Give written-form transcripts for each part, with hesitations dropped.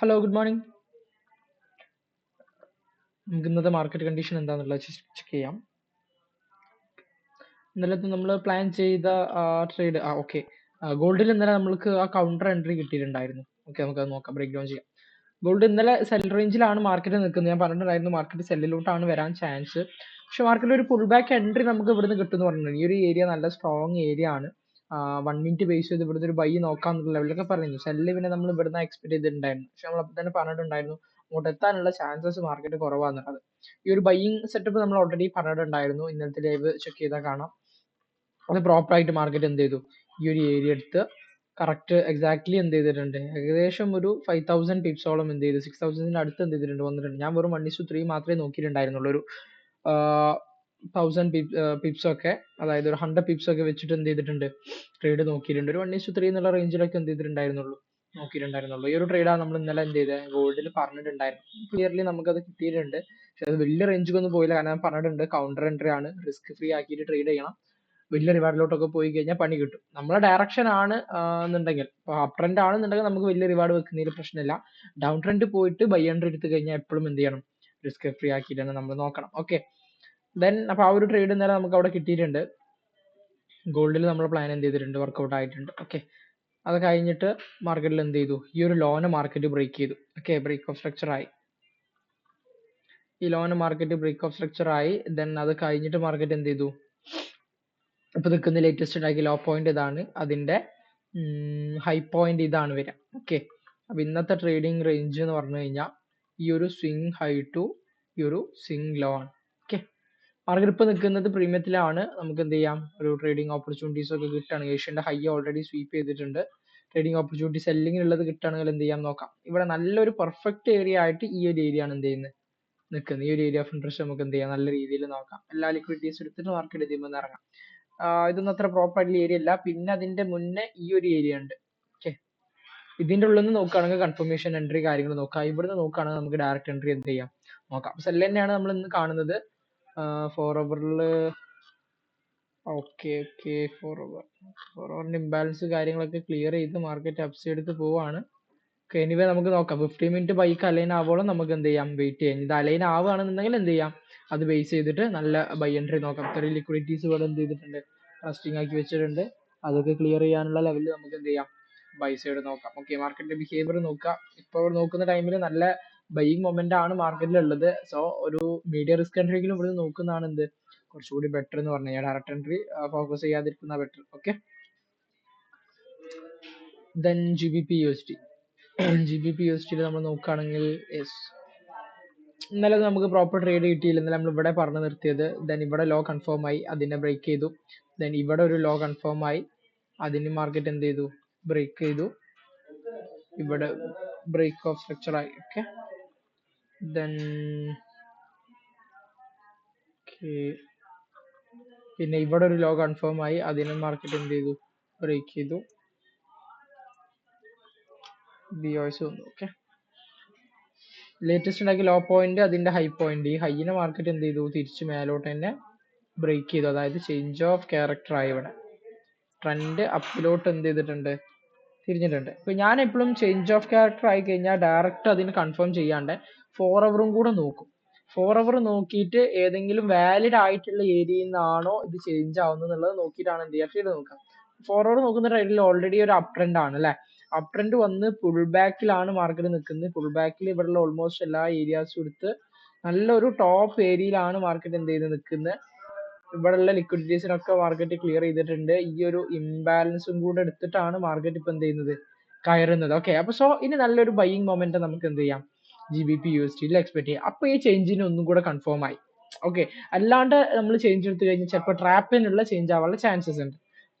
Hello good morning. നമുക്ക് ഇന്നത്തെ market condition എന്താണെന്നുള്ളത് ചെക്ക് ചെയ്യാം. ഇന്നലെ നമ്മൾ പ്ലാൻ ചെയ്ത ട്രേഡ് ഓക്കെ, ഗോൾഡിൽ ഇന്നലെ നമ്മൾക്ക് ആ കൗണ്ടർ എൻട്രി കിട്ടിയിട്ടുണ്ടായിരുന്നു. ഓക്കെ, നമുക്കത് നോക്കാം, ബ്രേക്ക് ഡൗൺ ചെയ്യാം. ഗോൾഡ് ഇന്നലെ സെൽ റേഞ്ചിലാണ് മാർക്കറ്റ് നിൽക്കുന്നത്. ഞാൻ പറഞ്ഞിട്ടുണ്ടായിരുന്നു മാർക്കറ്റ് സെല്ലിലോട്ടാണ് വരാൻ ചാൻസ്. പക്ഷെ മാർക്കറ്റിൽ ഒരു പുൾ ബാക്ക് എൻട്രി നമുക്ക് ഇവിടുന്ന് കിട്ടുമെന്ന് പറഞ്ഞിട്ടുണ്ട്. ഈ ഒരു ഏരിയ നല്ല സ്ട്രോങ് ഏരിയ ആണ്. 1 മിനിറ്റ് ബേസ് ചെയ്ത് ഇവിടുത്തെ ഒരു ബൈ നോക്കാന്നുള്ള ലെവലൊക്കെ പറയുന്നു. സെല്ല് പിന്നെ നമ്മൾ ഇവിടുന്ന് എക്സ്പെക്ട് ചെയ്തിട്ടുണ്ടായിരുന്നു. പക്ഷെ നമ്മൾ അപ്പോൾ തന്നെ പറഞ്ഞിട്ടുണ്ടായിരുന്നു അങ്ങോട്ട് എത്താനുള്ള ചാൻസസ് മാർക്കറ്റ് കുറവാണെന്നുള്ളത്. ഈ ഒരു ബൈയിങ് സെറ്റപ്പ് നമ്മൾ ഓൾറെഡി പറഞ്ഞിട്ടുണ്ടായിരുന്നു. ഇന്നത്തെ ലൈവ് ചെക്ക് ചെയ്താൽ കാണാം. അത് പ്രോപ്പർ ആയിട്ട് മാർക്കറ്റ് എന്ത് ചെയ്തു, ഈ ഒരു ഏരിയ എടുത്ത് കറക്റ്റ് എക്സാക്ട്ലി എന്ത് ചെയ്തിട്ടുണ്ട്, ഏകദേശം ഒരു 5000 പിപ്സോളം എന്ത് ചെയ്തു, 6000 അടുത്ത് എന്ത് ചെയ്തിട്ടുണ്ട്, വന്നിട്ടുണ്ട്. ഞാൻ വെറും 1:3 മാത്രമേ നോക്കിയിട്ടുണ്ടായിരുന്നുള്ളൂ. ഒരു 1000 പിപ്സ് ഒക്കെ, അതായത് ഒരു 100 പിപ്സ് ഒക്കെ വെച്ചിട്ട് എന്ത് ചെയ്തിട്ടുണ്ട്, ട്രേഡ് നോക്കിയിട്ടുണ്ട്. ഒരു 1:3 എന്നുള്ള റേഞ്ചിലൊക്കെ എന്ത് ചെയ്തിട്ടുണ്ടായിരുന്നുള്ളൂ, നോക്കിയിട്ടുണ്ടായിരുന്നുള്ളൂ. ഈ ഒരു ട്രേഡാണ് നമ്മൾ ഇന്നലെ എന്ത് ചെയ്തത്, ഗോൾഡിൽ പറഞ്ഞിട്ടുണ്ടായിരുന്നു. ക്ലിയർലി നമുക്കത് കിട്ടിയിട്ടുണ്ട്. പക്ഷെ അത് വലിയ റേഞ്ചിലൊന്നും പോയില്ല. കാരണം ഞാൻ പറഞ്ഞിട്ടുണ്ട് കൗണ്ടർ എൻട്രി ആണ്, റിസ്ക് ഫ്രീ ആക്കിയിട്ട് ട്രേഡ് ചെയ്യണം. വലിയ റിവാർഡിലോട്ടൊക്കെ പോയി കഴിഞ്ഞാൽ പണി കിട്ടും. നമ്മളെ ഡയറക്ഷൻ ആണ് എന്നുണ്ടെങ്കിൽ, അപ്പ് ട്രെൻഡ് ആണെന്നുണ്ടെങ്കിൽ നമുക്ക് വലിയ റിവാർഡ് വെക്കുന്നതിൽ പ്രശ്നമില്ല. ഡൗൺ ട്രെൻഡ് പോയിട്ട് ബൈ എൻട്രി എടുത്ത് കഴിഞ്ഞാൽ എപ്പോഴും എന്ത് ചെയ്യണം, റിസ്ക് ഫ്രീ ആക്കിയിട്ട് തന്നെ നമ്മൾ നോക്കണം. ഓക്കെ, ദെൻ അപ്പോൾ ആ ഒരു ട്രേഡ് ഇന്നലെ നമുക്ക് അവിടെ കിട്ടിയിട്ടുണ്ട്. ഗോൾഡിൽ നമ്മൾ പ്ലാൻ എന്ത് ചെയ്തിട്ടുണ്ട്, വർക്കൗട്ട് ആയിട്ടുണ്ട്. ഓക്കെ, അത് കഴിഞ്ഞിട്ട് മാർക്കറ്റിൽ എന്ത് ചെയ്തു, ഈ ഒരു ലോന് മാർക്കറ്റ് ബ്രേക്ക് ചെയ്തു. ഓക്കെ, ബ്രേക്ക് ഓഫ് സ്ട്രക്ചർ ആയി. ഈ ലോന് മാർക്കറ്റ് ബ്രേക്ക് ഓഫ് സ്ട്രക്ചർ ആയി. ദെൻ അത് കഴിഞ്ഞിട്ട് മാർക്കറ്റ് എന്ത് ചെയ്തു, ഇപ്പൊ നിൽക്കുന്ന ലേറ്റസ്റ്റ് ഉണ്ടാക്കിയ ലോ പോയിന്റ് ഇതാണ്, അതിന്റെ ഹൈ പോയിന്റ് ഇതാണ് വരിക. ഓക്കെ, അപ്പൊ ഇന്നത്തെ ട്രേഡിംഗ് റേഞ്ച് എന്ന് പറഞ്ഞു കഴിഞ്ഞാൽ ഈ ഒരു സ്വിംഗ് ഹൈ ടു ഈ ഒരു സ്വിംഗ് ലോ ആണ്. ഓക്കെ, മാർക്കറ്റ് ഇപ്പൊ നിൽക്കുന്നത് പ്രീമിയത്തിലാണ്. നമുക്ക് എന്ത് ചെയ്യാം, ഒരു ട്രേഡിംഗ് ഓപ്പർച്യൂണിറ്റീസ് ഒക്കെ കിട്ടുകയാണ്. ഏഷ്യന്റെ ഹൈ ഓൾറെഡി സ്വീപ്പ് ചെയ്തിട്ടുണ്ട്. ട്രേഡിംഗ് ഓപ്പർച്യൂണിറ്റി സെല്ലിങ്ങിനുള്ളത് കിട്ടുകയാണെങ്കിൽ എന്ത് ചെയ്യാം നോക്കാം. ഇവിടെ നല്ലൊരു പെർഫെക്റ്റ് ഏരിയ ആയിട്ട് ഈ ഒരു ഏരിയ ആണ് എന്ത് ചെയ്യുന്നത്, നിൽക്കുന്നത്. ഈ ഒരു ഏരിയ ഓഫ് ഇൻട്രസ്റ്റ് നമുക്ക് എന്ത് ചെയ്യാം, നല്ല രീതിയിൽ നോക്കാം. എല്ലാ ലിക്വിഡിറ്റീസ് എടുത്തിട്ട് മാർക്കറ്റ് ചെയ്യുമ്പോൾ ഇറങ്ങാം. ഇതൊന്നും അത്ര പ്രോപ്പർ ആയിട്ടുള്ള ഏരിയ അല്ല. പിന്നെ അതിന്റെ മുന്നേ ഈ ഒരു ഏരിയ ഉണ്ട്. ഓക്കെ, ഇതിന്റെ ഉള്ളിൽ നിന്ന് നോക്കുകയാണെങ്കിൽ കൺഫർമേഷൻ എൻട്രി കാര്യങ്ങൾ നോക്കാം. ഇവിടുന്ന് നോക്കുകയാണെങ്കിൽ നമുക്ക് ഡയറക്റ്റ് എൻട്രി എന്ത് ചെയ്യാം നോക്കാം. സെൽ തന്നെയാണ് നമ്മൾ ഇന്ന് കാണുന്നത്. 4 അവറിൽ ഓക്കെ ഓക്കെ 4 അവറിന്റെ ഇംബാലൻസ് കാര്യങ്ങളൊക്കെ ക്ലിയർ ചെയ്ത് മാർക്കറ്റ് അപ്സൈഡ് എടുത്ത് പോവാണ്. ഓക്കെ, എനിവേ നമുക്ക് നോക്കാം. 15 മിനിറ്റ് ബൈക്ക് അലൈൻ ആവോളം നമുക്ക് എന്ത് ചെയ്യാം, വെയിറ്റ് ചെയ്യാം. ഇത് അലൈൻ ആവുകയാണെന്നുണ്ടെങ്കിൽ എന്ത് ചെയ്യാം, അത് ബേസ് ചെയ്തിട്ട് നല്ല ബൈ എൻട്രി നോക്കാം. ഇത്രയും ലിക്വിഡിറ്റീസ് ഇവിടെ എന്ത് ചെയ്തിട്ടുണ്ട്, ട്രസ്റ്റിംഗ് ആക്കി വെച്ചിട്ടുണ്ട്. അതൊക്കെ ക്ലിയർ ചെയ്യാനുള്ള ലെവലിൽ നമുക്ക് എന്ത് ചെയ്യാം, ബൈ സൈഡ് നോക്കാം. ഓക്കെ, മാർക്കറ്റിന്റെ ബിഹേവിയർ നോക്കാം. ഇപ്പോൾ നോക്കുന്ന ടൈമിൽ നല്ല ബൈയിങ് മൊമെന്റ് ആണ് മാർക്കറ്റിൽ ഉള്ളത്. സോ ഒരു മീഡിയം റിസ്ക് എൻട്രിയെങ്കിലും ഇവിടെ നോക്കുന്നതാണ് എന്ത് കുറച്ചുകൂടി ബെറ്റർ എന്ന് പറഞ്ഞു കഴിഞ്ഞാൽ. ഡയറക്റ്റ് എൻട്രി ഫോക്കസ് ചെയ്യാതിരിക്കുന്ന better. Okay, then GBP/USD. GBP/USD നമ്മൾ നോക്കുകയാണെങ്കിൽ യെസ്, ഇന്നലെ നമുക്ക് പ്രോപ്പർ ട്രേഡ് കിട്ടിയില്ല. ഇന്നലെ നമ്മൾ ഇവിടെ പറഞ്ഞു നിർത്തിയത്. ദെൻ ഇവിടെ ലോ കൺഫേം ആയി, അതിനെ ബ്രേക്ക് ചെയ്തു. ദെൻ ഇവിടെ ഒരു ലോ കൺഫേം ആയി, അതിന് മാർക്കറ്റ് എന്ത് ചെയ്തു, ബ്രേക്ക് ചെയ്തു. ഇവിടെ ബ്രേക്ക് ഓഫ് സ്ട്രക്ചർ ആയി. ഓക്കെ, ദെൻ പിന്നെ ഇവിടെ ഒരു ലോ കൺഫേം ആയി, അതിന് മാർക്കറ്റ് എന്ത് ചെയ്തു, ബ്രേക്ക് ചെയ്തു. BOS വന്നു. ഓക്കെ, ലേറ്റസ്റ്റ് ഉണ്ടാക്കിയ ലോ പോയിന്റ് അതിന്റെ ഹൈ പോയിന്റ്, ഈ ഹൈനെ മാർക്കറ്റ് എന്ത് ചെയ്തു, തിരിച്ച് മേലോട്ട് തന്നെ ബ്രേക്ക് ചെയ്തു. അതായത് ചേഞ്ച് ഓഫ് ക്യാരക്ടർ ആയി. ഇവിടെ ട്രെൻഡ് അപ്പിലോട്ട് എന്ത് ചെയ്തിട്ടുണ്ട്, തിരിഞ്ഞിട്ടുണ്ട്. ഇപ്പൊ ഞാൻ എപ്പോഴും ചേഞ്ച് ഓഫ് ക്യാരക്ടർ ആയി കഴിഞ്ഞാൽ ഡയറക്റ്റ് അതിന് കൺഫേം ചെയ്യാണ്ട് 4 അവറും കൂടെ നോക്കും. 4 അവർ നോക്കിയിട്ട് ഏതെങ്കിലും വാലിഡ് ആയിട്ടുള്ള ഏരിയയിൽ നിന്നാണോ ഇത് ചേഞ്ച് ആവുന്നത് എന്നുള്ളത് നോക്കിയിട്ടാണ് എന്ത് ചെയ്യുക, ട്രേഡ് നോക്കാം. 4 അവർ നോക്കുന്ന ട്രേഡിൽ ഓൾറെഡി ഒരു അപ് ട്രെൻഡ് ആണ് അല്ലെ. അപ് ട്രെൻഡ് വന്ന് പുൾ ബാക്കിലാണ് മാർക്കറ്റ് നിൽക്കുന്നത്. പുൾ ബാക്കിൽ ഇവിടെയുള്ള ഓൾമോസ്റ്റ് എല്ലാ ഏരിയാസും എടുത്ത് നല്ലൊരു ടോപ്പ് ഏരിയയിലാണ് മാർക്കറ്റ് എന്ത് ചെയ്ത് നിൽക്കുന്നത്. ഇവിടെയുള്ള ലിക്വിഡിറ്റീസിനൊക്കെ മാർക്കറ്റ് ക്ലിയർ ചെയ്തിട്ടുണ്ട്. ഈ ഒരു ഇംബാലൻസും കൂടെ എടുത്തിട്ടാണ് മാർക്കറ്റ് ഇപ്പൊ എന്ത് ചെയ്യുന്നത്, കയറുന്നത്. ഓക്കെ, അപ്പൊ സോ ഇനി നല്ലൊരു ബൈയിങ് മൊമെന്റ് നമുക്ക് എന്ത് ചെയ്യാം, GBP/USD എക്സ്പെക്ട് ചെയ്യാം. അപ്പൊ ഈ ചേഞ്ചിന് ഒന്നും കൂടെ കൺഫേം ആയി. ഓക്കെ, അല്ലാണ്ട് നമ്മൾ ചേഞ്ച് എടുത്തു കഴിഞ്ഞാൽ ചിലപ്പോൾ ട്രാപ്പിനുള്ള ചേഞ്ച് ആവാനുള്ള ചാൻസസ് ഉണ്ട്.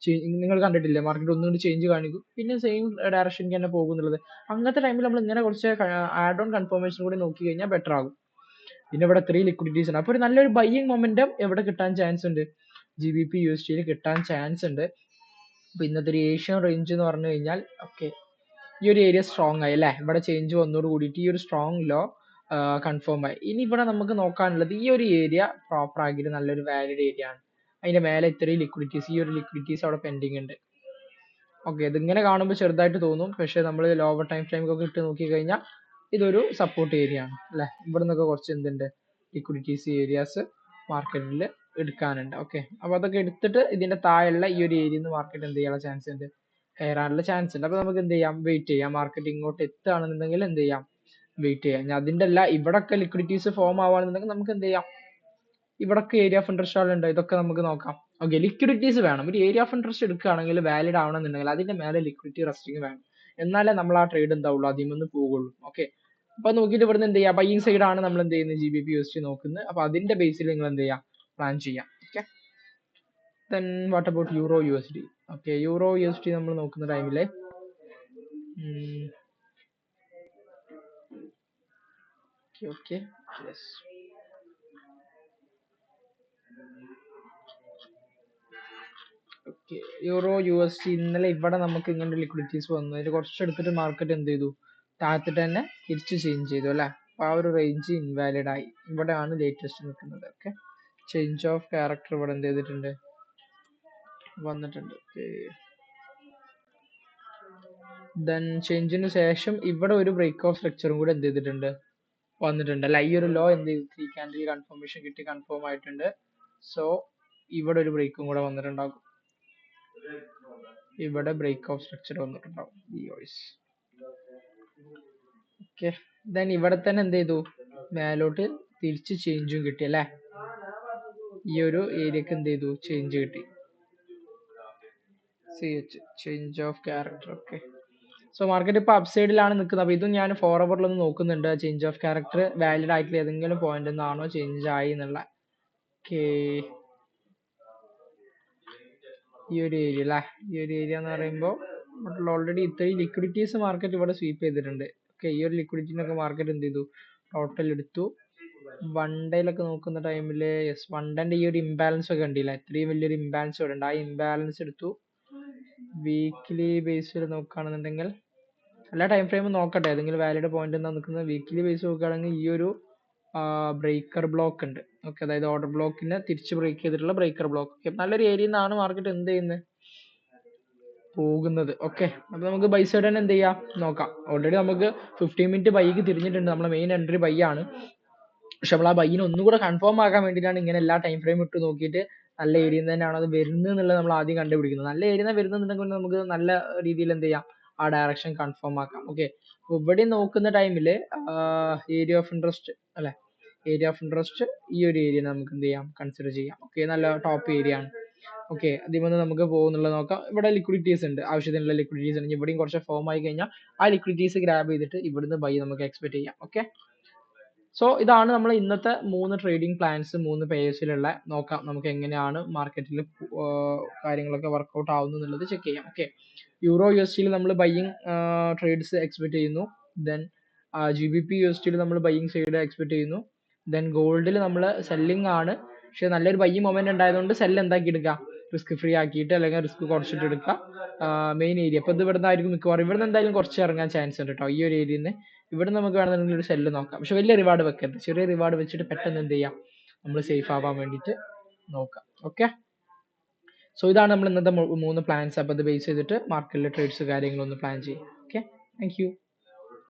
നിങ്ങൾ കണ്ടിട്ടില്ലേ, മാർക്കറ്റ് ഒന്നുകൂടി ചേഞ്ച് കാണിക്കും, പിന്നെ സെയിം ഡയറക്ഷനിൽ തന്നെ പോകുന്നുള്ളത്. അങ്ങനത്തെ ടൈമിൽ നമ്മൾ ഇങ്ങനെ കുറച്ച് ആഡ് ഓൺ കൺഫർമേഷൻ കൂടി നോക്കി കഴിഞ്ഞാൽ ബെറ്റർ ആകും. പിന്നെ ഇവിടെ 3 ലിക്വിഡിറ്റീസ് ഉണ്ട്. അപ്പൊ ഒരു നല്ലൊരു ബൈയിങ് മൊമെന്റം എവിടെ കിട്ടാൻ ചാൻസ് ഉണ്ട്, GBP/USD കിട്ടാൻ ചാൻസ് ഉണ്ട്. അപ്പൊ ഇന്നത്തെ ഒരു ഏഷ്യൻ റേഞ്ച് എന്ന് പറഞ്ഞു കഴിഞ്ഞാൽ ഓക്കെ, ഈ ഒരു ഏരിയ സ്ട്രോങ് ആയി അല്ലെ. ഇവിടെ ചേഞ്ച് വന്നോട് കൂടിയിട്ട് ഈ ഒരു സ്ട്രോങ് ലോ കൺഫേം ആയി. ഇനി ഇവിടെ നമുക്ക് നോക്കാനുള്ളത് ഈ ഒരു ഏരിയ പ്രോപ്പർ ആക്കിയിട്ട് നല്ലൊരു വാലിഡ് ഏരിയ ആണ്. അതിന്റെ മേലെ ഇത്രയും ലിക്വിഡിറ്റീസ്, ഈ ഒരു ലിക്വിഡിറ്റീസ് അവിടെ പെൻഡിങ് ഉണ്ട്. ഓക്കെ, ഇതിങ്ങനെ കാണുമ്പോൾ ചെറുതായിട്ട് തോന്നും, പക്ഷെ നമ്മൾ ലോവർ ടൈം ഫ്രെയിം ഒക്കെ ഇട്ട് നോക്കി കഴിഞ്ഞാൽ ഇതൊരു സപ്പോർട്ട് ഏരിയ ആണ് അല്ലെ. ഇവിടെ നിന്നൊക്കെ കുറച്ച് എന്തുണ്ട്, ലിക്വിഡിറ്റീസ് ഏരിയാസ് മാർക്കറ്റിൽ എടുക്കാനുണ്ട്. ഓക്കെ, അപ്പൊ അതൊക്കെ എടുത്തിട്ട് ഇതിന്റെ താഴെയുള്ള ഈ ഒരു ഏരിയയിൽ നിന്ന് മാർക്കറ്റ് എന്ത് ചെയ്യാനുള്ള ചാൻസ് ഉണ്ട്, കയറാനുള്ള ചാൻസ് ഉണ്ട്. അപ്പൊ നമുക്ക് എന്ത് ചെയ്യാം, വെയിറ്റ് ചെയ്യാം. മാർക്കറ്റ് ഇങ്ങോട്ട് എത്തുകയാണെന്നുണ്ടെങ്കിൽ എന്ത് ചെയ്യാം, വെയിറ്റ് ചെയ്യാം. ഇനി അതിന്റെ അല്ല ഇവിടൊക്കെ ലിക്വിഡിറ്റീസ് ഫോം ആവുകയാണെന്നുണ്ടെങ്കിൽ നമുക്ക് എന്ത് ചെയ്യാം, ഇവിടൊക്കെ ഏരിയ ഓഫ് ഇൻട്രസ്റ്റ് ഉണ്ട്, ഇതൊക്കെ നമുക്ക് നോക്കാം. ഓക്കെ, ലിക്വിഡിറ്റീസ് വേണം. ഒരു ഏരിയ ഓഫ് ഇൻട്രസ്റ്റ് എടുക്കുകയാണെങ്കിൽ വാലിഡ് ആവണമെന്നുണ്ടെങ്കിൽ അതിന്റെ മേലെ ലിക്വിഡിറ്റി റെസ്റ്റിംഗ് വേണം. എന്നാലേ നമ്മൾ ആ ട്രേഡ് എന്താവുള്ളൂ, അതിൽ നിന്ന് പോകുള്ളൂ. ഓക്കെ, അപ്പൊ നോക്കിയിട്ട് ഇവിടുന്ന് എന്ത് ചെയ്യാം, ബൈയിങ് സൈഡ് ആണ് നമ്മൾ എന്ത് ചെയ്യുന്നത്, GBP USD നോക്കുന്നത്. അപ്പൊ അതിന്റെ ബേസിൽ നിങ്ങൾ എന്ത് ചെയ്യാം, പ്ലാൻ ചെയ്യാം. Okay, then what about euro USD? Okay, euro USD നമ്മൾ നോക്കുന്ന ടൈമില് okay yes, okay, euro USD ഇന്നലെ ഇവിടെ നമുക്ക് ഇങ്ങനെ ലിക്വിഡിറ്റീസ് വന്നു. അതിൽ കുറച്ചെടുത്തിട്ട് മാർക്കറ്റ് എന്ത് ചെയ്തു, താഴത്തിട്ട് തന്നെ തിരിച്ച് ചേഞ്ച് ചെയ്തു അല്ലെ. അപ്പൊ ആ ഒരു റേഞ്ച് ഇൻവാലിഡ് ആയി. ഇവിടെയാണ് ലേറ്റസ്റ്റ് നിൽക്കുന്നത്. ഓക്കെ, ചേഞ്ച് ഓഫ് ക്യാരക്ടർ ഇവിടെ എന്ത് ചെയ്തിട്ടുണ്ട്, വന്നിട്ടുണ്ട്. ദെൻ ചേഞ്ചിന് ശേഷം ഇവിടെ ഒരു ബ്രേക്ക് ഓഫ് സ്ട്രക്ചറും കൂടെ എന്ത് ചെയ്തിട്ടുണ്ട്, വന്നിട്ടുണ്ട് അല്ല. ഈ ഒരു ലോ എന്ത് ചെയ്തു, 3 ക്യാൻഡിൽ കൺഫർമേഷൻ കിട്ടി, കൺഫേം ആയിട്ടുണ്ട്. സോ ഇവിടെ ഒരു ബ്രേക്കും കൂടെ വന്നിട്ടുണ്ടാകും. ഇവിടെ ബ്രേക്ക് ഓഫ് സ്ട്രക്ചർ വന്നിട്ടുണ്ടാവും. ഓക്കെ, ദെൻ ഇവിടെ തന്നെ എന്ത് ചെയ്തു, മേലോട്ട് തിരിച്ച് ചേഞ്ചും കിട്ടി അല്ലെ. ഈ ഒരു ഏരിയക്ക് എന്ത് ചെയ്തു, ചേഞ്ച് കിട്ടി. Change of character. Okay, so market ഇപ്പൊ അപ്സൈഡിലാണ് നിൽക്കുന്നത്. അപ്പൊ ഇതും ഞാൻ ഫോർവേഡിലൊന്ന് നോക്കുന്നുണ്ട്, ചേഞ്ച് ഓഫ് ക്യാരക്ടർ വാലിഡ് ആയിട്ടുള്ള ഏതെങ്കിലും പോയിന്റ് നിന്നാണോ ചേഞ്ച് ആയി എന്നുള്ള. ഓക്കെ, ഈ ഒരു ഏരിയ അല്ലേ, ഈ ഒരു ഏരിയ എന്ന് പറയുമ്പോൾ ഓൾറെഡി ഇത്രയും ലിക്വിഡിറ്റീസ് മാർക്കറ്റ് ഇവിടെ സ്വീപ്പ് ചെയ്തിട്ടുണ്ട്. ഓക്കെ, ഈ ഒരു ലിക്വിഡിറ്റിനൊക്കെ മാർക്കറ്റ് എന്ത് ചെയ്തു, ടോട്ടൽ എടുത്തു. വൺ ഡേയിലൊക്കെ നോക്കുന്ന ടൈമിൽ യെസ്, വൺ ഡേന്റെ ഈ ഒരു ഇംബാലൻസ് ഒക്കെ കണ്ടില്ല, ഇത്രയും വലിയൊരു ഇംബാലൻസ് ഇവിടെ ഉണ്ട്. ആ ഇംബാലൻസ് എടുത്തു. വീക്ക്ലി ബേസിൽ നോക്കുകയാണെന്നുണ്ടെങ്കിൽ എല്ലാ ടൈം ഫ്രെയിമും നോക്കട്ടെ, ഏതെങ്കിലും വാലിഡ് പോയിന്റ് എന്താ നിൽക്കുന്നത്. വീക്ക്ലി ബേസ് നോക്കുകയാണെങ്കിൽ ഈ ഒരു ബ്രേക്കർ ബ്ലോക്ക് ഉണ്ട്. ഓക്കെ, അതായത് ഓർഡർ ബ്ലോക്കിനെ തിരിച്ച് ബ്രേക്ക് ചെയ്തിട്ടുള്ള ബ്രേക്കർ ബ്ലോക്ക്. നല്ലൊരു ഏരിയയിൽ നിന്നാണ് മാർക്കറ്റ് എന്ത് ചെയ്യുന്നത്, പോകുന്നത്. ഓക്കെ, അപ്പൊ നമുക്ക് ബൈ സൈഡ് തന്നെ എന്ത് ചെയ്യാം, നോക്കാം. ഓൾറെഡി നമുക്ക് 15 മിനിറ്റ് ബൈക്ക് തിരിഞ്ഞിട്ടുണ്ട്. നമ്മുടെ മെയിൻ എൻട്രി ബൈ ആണ്. പക്ഷെ നമ്മൾ ആ ബൈനെ ഒന്നുകൂടെ കൺഫേം ആക്കാൻ വേണ്ടിയിട്ടാണ് ഇങ്ങനെ എല്ലാ ടൈം ഫ്രെയിം ഇട്ട് നോക്കിയിട്ട് നല്ല ഏരിയയിൽ തന്നെയാണോ അത് വരുന്നത് എന്നുള്ളത് നമ്മൾ ആദ്യം കണ്ടുപിടിക്കുന്നത്. നല്ല ഏരിയ വരുന്നുണ്ടെങ്കിൽ നമുക്ക് നല്ല രീതിയിൽ എന്ത് ചെയ്യാം, ആ ഡയറക്ഷൻ കൺഫേം ആക്കാം. ഓക്കെ, അപ്പൊ ഇവിടെ നോക്കുന്ന ടൈമിൽ ഏരിയ ഓഫ് ഇൻട്രസ്റ്റ് അല്ലെ, ഏരിയ ഓഫ് ഇൻട്രസ്റ്റ് ഈ ഒരു ഏരിയ നമുക്ക് എന്ത് ചെയ്യാം, കൺസിഡർ ചെയ്യാം. ഓക്കെ, നല്ല ടോപ്പ് ഏരിയ ആണ്. ഓക്കെ, അതിൽ നിന്ന് നമുക്ക് പോകുന്നുള്ളത് നോക്കാം. ഇവിടെ ലിക്വിഡിറ്റീസ് ഉണ്ട്, ആവശ്യത്തിനുള്ള ലിക്വിഡിറ്റീസ് ഉണ്ട്. ഇവിടെയും കുറച്ച് ഫോം ആയി കഴിഞ്ഞാൽ ആ ലിക്വിഡിറ്റീസ് ഗ്രാബ് ചെയ്തിട്ട് ഇവിടുന്ന് ബൈ നമുക്ക് എക്സ്പെക്ട് ചെയ്യാം. ഓക്കെ, സോ ഇതാണ് നമ്മൾ ഇന്നത്തെ 3 ട്രേഡിംഗ് പ്ലാൻസ്, 3 പേഴ്സിലുള്ള. നോക്കാം നമുക്ക് എങ്ങനെയാണ് മാർക്കറ്റിൽ കാര്യങ്ങളൊക്കെ വർക്ക്ഔട്ട് ആവുന്നു എന്നുള്ളത് ചെക്ക് ചെയ്യാം. ഓക്കെ, യൂറോ USD നമ്മൾ ബൈയിങ് ട്രേഡ്സ് എക്സ്പെക്ട് ചെയ്യുന്നു. ദെൻ GBP USD നമ്മൾ ബൈയിങ് സൈഡ് എക്സ്പെക്ട് ചെയ്യുന്നു. ദെൻ ഗോൾഡിൽ നമ്മൾ സെല്ലിംഗ് ആണ്, പക്ഷെ നല്ലൊരു ബൈയിങ് മൊമെന്റ് ഉണ്ടായതുകൊണ്ട് സെല്ല് എന്താക്കി എടുക്കുക, റിസ്ക് ഫ്രീ ആക്കിയിട്ട് അല്ലെങ്കിൽ റിസ്ക് കുറച്ചിട്ട് എടുക്കുക. മെയിൻ ഏരിയ ഇപ്പൊ ഇത് ഇവിടുന്ന് ആയിരിക്കും മിക്കവാറും, ഇവിടുന്ന് എന്തായാലും കുറച്ച് ഇറങ്ങാൻ ചാൻസ് ഉണ്ട് കേട്ടോ. ഈ ഒരു ഏരിയയിൽ നിന്ന് ഇവിടെ നമുക്ക് വേണമെന്നുണ്ടെങ്കിൽ ഒരു സെല്ല് നോക്കാം. പക്ഷെ വലിയ റിവാർഡ് വെക്കരുത്, ചെറിയ റിവാർഡ് വെച്ചിട്ട് പെട്ടെന്ന് എന്ത് ചെയ്യാം, നമ്മൾ സേഫ് ആവാൻ വേണ്ടിയിട്ട് നോക്കാം. ഓക്കെ, സോ ഇതാണ് നമ്മൾ ഇന്നത്തെ 3 പ്ലാൻസ്. അപ്പോൾ ഇത് ബേസ് ചെയ്തിട്ട് മാർക്കറ്റിലെ ട്രേഡ്സ് കാര്യങ്ങളൊന്ന് പ്ലാൻ ചെയ്യാം. Okay, thank you.